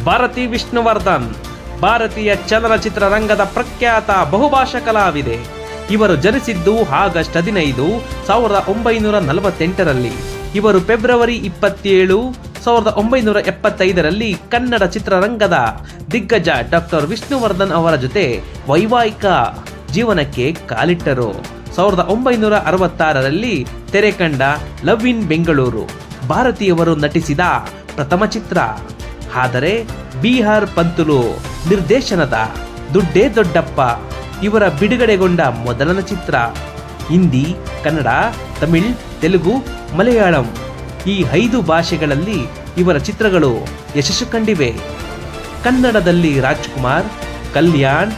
ಭಾರತಿ ವಿಷ್ಣುವರ್ಧನ್ ಭಾರತೀಯ ಚಲನಚಿತ್ರರಂಗದ ಪ್ರಖ್ಯಾತ ಬಹುಭಾಷಾ ಕಲಾವಿದೆ. ಇವರು ಜನಿಸಿದ್ದು ಆಗಸ್ಟ್ 15, 1948ರಲ್ಲಿ. ಇವರು ಫೆಬ್ರವರಿ 27, 1975ರಲ್ಲಿ ಕನ್ನಡ ಚಿತ್ರರಂಗದ ದಿಗ್ಗಜ ಡಾಕ್ಟರ್ ವಿಷ್ಣುವರ್ಧನ್ ಅವರ ಜೊತೆ ವೈವಾಹಿಕ ಜೀವನಕ್ಕೆ ಕಾಲಿಟ್ಟರು. 1966ರಲ್ಲಿ ತೆರೆ ಕಂಡ ಲವ್ ಇನ್ ಬೆಂಗಳೂರು ಭಾರತೀಯವರು ನಟಿಸಿದ ಪ್ರಥಮ ಚಿತ್ರ. ಆದರೆ ಬಿಆರ್ ಪಂತುಲು ನಿರ್ದೇಶನದ ದುಡ್ಡೇ ದೊಡ್ಡಪ್ಪ ಇವರ ಬಿಡುಗಡೆಗೊಂಡ ಮೊದಲನೇ ಚಿತ್ರ. ಹಿಂದಿ, ಕನ್ನಡ, ತಮಿಳ್, ತೆಲುಗು, ಮಲಯಾಳಂ ಈ 5 ಭಾಷೆಗಳಲ್ಲಿ ಇವರ ಚಿತ್ರಗಳು ಯಶಸ್ಸು ಕಂಡಿವೆ. ಕನ್ನಡದಲ್ಲಿ ರಾಜ್ಕುಮಾರ್, ಕಲ್ಯಾಣ್,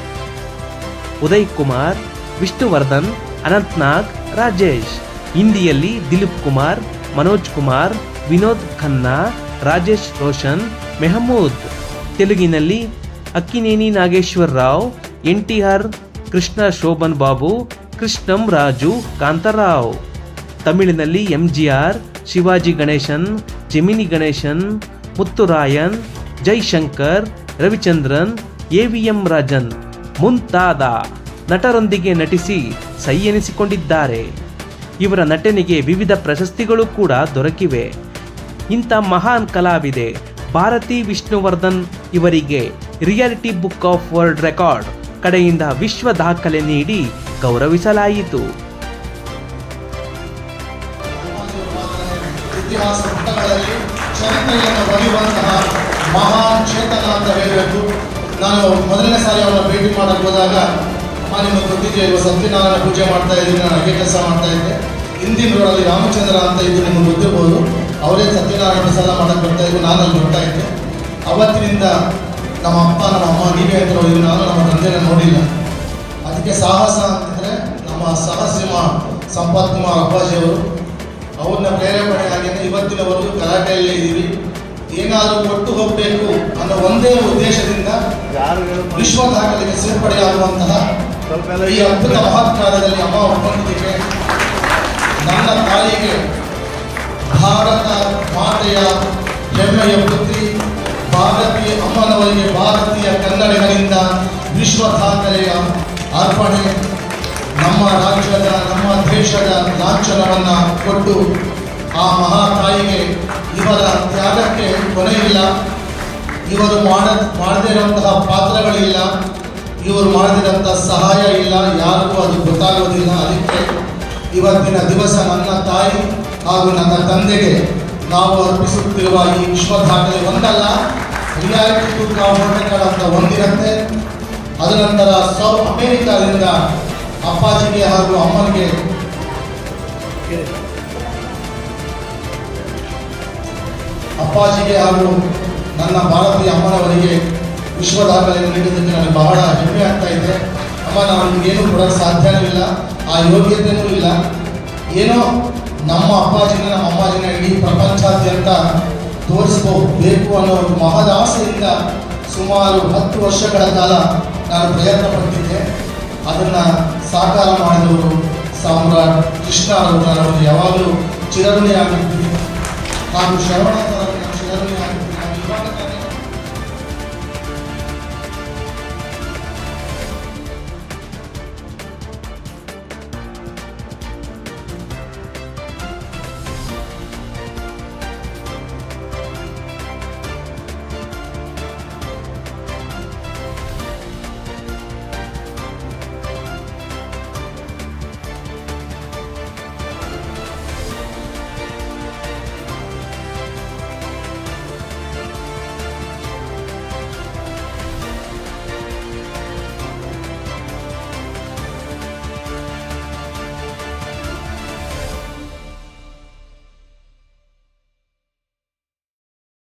ಉದಯ್ ಕುಮಾರ್, ವಿಷ್ಣುವರ್ಧನ್, ಅನಂತ್ನಾಗ್, ರಾಜೇಶ್. ಹಿಂದಿಯಲ್ಲಿ ದಿಲೀಪ್ ಕುಮಾರ್, ಮನೋಜ್ ಕುಮಾರ್, ವಿನೋದ್ ಖನ್ನಾ, ರಾಜೇಶ್ ರೋಷನ್, ಮೆಹಮೂದ್. ತೆಲುಗಿನಲ್ಲಿ ಅಕ್ಕಿನೇನಿ ನಾಗೇಶ್ವರ ರಾವ್, NTR, ಕೃಷ್ಣ ಶೋಭನ್ ಬಾಬು, ಕೃಷ್ಣಂ ರಾಜು, ಕಾಂತರಾವ್. ತಮಿಳಿನಲ್ಲಿ MGR, ಶಿವಾಜಿ ಗಣೇಶನ್, ಜೆಮಿನಿ ಗಣೇಶನ್, ಮುತ್ತುರಾಯನ್, ಜೈಶಂಕರ್, ರವಿಚಂದ್ರನ್, AVM ರಾಜನ್ ಮುಂತಾದ ನಟರೊಂದಿಗೆ ನಟಿಸಿ ಸೈ ಎನಿಸಿಕೊಂಡಿದ್ದಾರೆ. ಇವರ ನಟನೆಗೆ ವಿವಿಧ ಪ್ರಶಸ್ತಿಗಳು ಕೂಡ ದೊರಕಿವೆ. ಇಂಥ ಮಹಾನ್ ಕಲಾವಿದೆ ಭಾರತಿ ವಿಷ್ಣುವರ್ಧನ್ ಇವರಿಗೆ reality book of world record ಕಡೆಯಿಂದ ವಿಶ್ವ ದಾಖಲೆ ನೀಡಿ ಗೌರವಿಸಲಾಯಿತು. ಇತಿಹಾಸ ಪುಟಗಳಲ್ಲಿ ಚರಿತ್ರೆಯನ್ನು ಬರೆಯುವಂತಹ ಮಹಾನ್ ಚೇತನ ಅಂತ ಹೇಳಬೇಕು. ನಾನು ಮೊದಲನೇ ಸಾರಿ ಅವರ ಭೇಟಿ ಮಾಡಕ್ಕೆ ಹೋದಾಗ ನಿಮಗೆ ಗೊತ್ತಿದೆ, ಇವಾಗ ಸತ್ಯನಾರಾಯಣ ಪೂಜೆ ಮಾಡ್ತಾ ಇದ್ದೀನಿ, ನಾನು ಅಡುಗೆ ಕೆಲಸ ಮಾಡ್ತಾ ಇದ್ದೆ. ಹಿಂದಿನ ರೋಡಲ್ಲಿ ರಾಮಚಂದ್ರ ಅಂತ ಇದ್ದು ನಿಮಗೆ ಗೊತ್ತಿರ್ಬೋದು, ಅವರೇ ಸತ್ಯನಾರಾಯಣ ಪ್ರಸಾದ ಮಾಡಕ್ಕೆ ಬರ್ತಾ ಇದ್ದು, ನಾನು ಅಲ್ಲಿ ಬರ್ತಾ ಇದ್ದೆ. ಅವತ್ತಿನಿಂದ ನಮ್ಮ ಅಪ್ಪ ನಮ್ಮ ಅಮ್ಮ ನೀವೇ ಅಂತ ಹೋಗಿದ್ದು, ನಾನು ನಮ್ಮ ತಂದೆನ ನೋಡಿಲ್ಲ. ಅದಕ್ಕೆ ಸಾಹಸ ಅಂತಂದರೆ ನಮ್ಮ ಸಾಹಸಿಮ ಸಂಪತ್ ಕುಮಾರ್ ಅಪ್ಪಾಜಿಯವರು, ಅವ್ರನ್ನ ಪ್ರೇರೇಪಣೆಯಾಗಿ ಇವತ್ತಿನವರೆಗೂ ಕರಾಟೆಯಲ್ಲೇ ಇದ್ದೀವಿ. ಏನಾದರೂ ಕೊಟ್ಟು ಹೋಗಬೇಕು ಅನ್ನೋ ಒಂದೇ ಉದ್ದೇಶದಿಂದ ವಿಶ್ವ ದಾಖಲೆಗೆ ಸೇರ್ಪಡೆಯಾಗುವಂತಹ ಈ ಅದ್ಭುತ ಮಹತ್ಕಾರ್ಯದಲ್ಲಿ ಅಮ್ಮ ಒಪ್ಪಂದಿಗೆ ನನ್ನ ತಾಯಿಗೆ ಭಾರತ ಮಾತೆಯ ಹೆಮ್ಮೆಯ ಪುತ್ರಿ ಭಾರತೀಯ ಅಮ್ಮನವರಿಗೆ ಭಾರತೀಯ ಕನ್ನಡಿಗರಿಂದ ವಿಶ್ವ ದಾಖಲೆಯ ಅರ್ಪಣೆ. ನಮ್ಮ ರಾಜ್ಯದ ನಮ್ಮ ದೇಶದ ಲಾಂಛನವನ್ನು ಕೊಟ್ಟು ಆ ಮಹಾತಾಯಿಗೆ ಇವರ ತ್ಯಾಗಕ್ಕೆ ಕೊನೆಯಿಲ್ಲ. ಇವರು ಮಾಡದೇ ಇರುವಂತಹ ಪಾತ್ರಗಳಿಲ್ಲ, ಇವರು ಮಾಡದಿರುವಂತಹ ಸಹಾಯ ಇಲ್ಲ, ಯಾರಿಗೂ ಅದು ಗೊತ್ತಾಗೋದಿಲ್ಲ. ಅದಕ್ಕೆ ಇವತ್ತಿನ ದಿವಸ ನನ್ನ ತಾಯಿ ಹಾಗೂ ನನ್ನ ತಂದೆಗೆ ನಾವು ಅರ್ಪಿಸುತ್ತಿರುವ ಈ ವಿಶ್ವ ದಾಖಲೆ ಒಂದಲ್ಲ, reality book of world record ಅಂತ ಒಂದಿರುತ್ತೆ. ಅದ ನಂತರ ಅಮೇರಿಕಾದಿಂದ ಅಪ್ಪಾಜಿಗೆ ಹಾಗೂ ಅಮ್ಮನಿಗೆ ಹಾಗೂ ನನ್ನ ಭಾರತೀಯ ಅಮ್ಮನವರಿಗೆ ವಿಶ್ವ ದಾಖಲೆಯನ್ನು ನೀಡಿದ್ದಕ್ಕೆ ನನಗೆ ಬಹಳ ಹೆಮ್ಮೆ ಆಗ್ತಾ ಇದೆ. ಅಮ್ಮ, ನಾವು ನಿಮಗೇನು ಕೊಡೋಕ್ಕೆ ಸಾಧ್ಯವೂ ಇಲ್ಲ, ಆ ಯೋಗ್ಯತೆಯೂ ಇಲ್ಲ. ಏನೋ ನಮ್ಮ ಅಪ್ಪಾಜಿನ ನಮ್ಮ ಅಮ್ಮಾಜಿನ ಇಡೀ ಪ್ರಪಂಚಾದ್ಯಂತ ತೋರಿಸಬೇಕು ಅನ್ನೋ ಒಂದು ಮಹದಾಸೆಯಿಂದ ಸುಮಾರು 10 ವರ್ಷಗಳ ಕಾಲ ನಾನು ಪ್ರಯತ್ನ ಪಟ್ಟಿದ್ದೆ. ಅದನ್ನು ಸಾಕಾರ ಮಾಡಿದವರು ಸಾಮ್ರಾಟ್ ಕೃಷ್ಣರವರು ಯಾವಾಗಲೂ ಚಿರಋಣಿಯಾಗಿದ್ದರು. ಹಾಗೂ ಶ್ರವಣ ಚಿರಋಣಿಯಾಗಿ